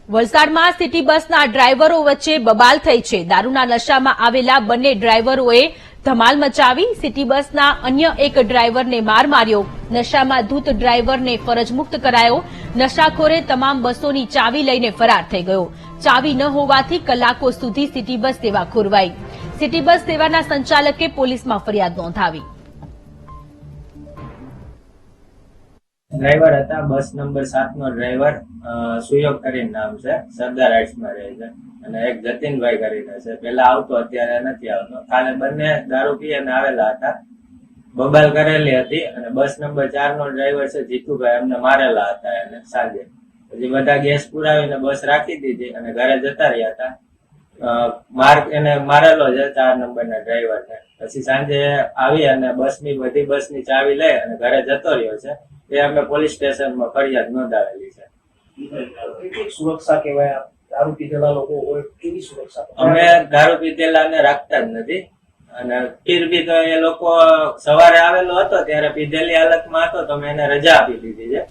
વલસાડમાં સિટી બસના ડ્રાઈવરો વચ્ચે બબાલ થઈ છે. દારૂના નશામાં આવેલા બંને ડ્રાઈવરોએ ધમાલ મચાવી. સિટી બસના અન્ય એક ડ્રાઈવરને માર માર્યો. નશામાં ધૂત ડ્રાઈવરને ફરજમુક્ત કરાયો. નશાખોરે તમામ બસોની ચાવી લઈને ફરાર થઈ ગયો. ચાવી ન હોવાથી કલાકો સુધી સિટી બસ સેવા ખોરવાઈ. સિટી બસ સેવાના સંચાલકે પોલીસમાં ફરિયાદ નોંધાવી. ડ્રાઈવર હતા બસ નંબર 7 નો ડ્રાઈવર સુયોગ કરીને નામ છે, સરદાર હાઇટ્સમાં રહે છે, અને એક જતીનભાઈ કરીને છે. પેલા આવતો, અત્યારે નથી આવતો. કાલે બંને દારૂ પીને આવેલા હતા, બબાલ કરેલી હતી, અને બસ નંબર 4 નો ડ્રાઈવર છે જીતુભાઈ, એમને મારેલા હતા એને સાંજે. પછી બધા ગેસ પુરાવીને બસ રાખી દીધી અને ઘરે જતા રહ્યા હતા. એને મારેલો છે 4 નંબરના ડ્રાઈવરને. પછી સાંજે આવી અને બધી બસની ચાવી લઈ અને ઘરે જતો રહ્યો છે. એ અમે પોલીસ સ્ટેશનમાં ફરિયાદ નોંધાવેલી છે. સુરક્ષા કહેવાય, દારૂ પીધેલા લોકો હોય કેવી સુરક્ષા? અમે દારૂ પીધેલાને રાખતા જ નથી, અને ફીર બી તો એ લોકો સવારે આવેલો હતો ત્યારે પીધેલી હાલતમાં હતો તો મેં એને રજા આપી દીધી છે.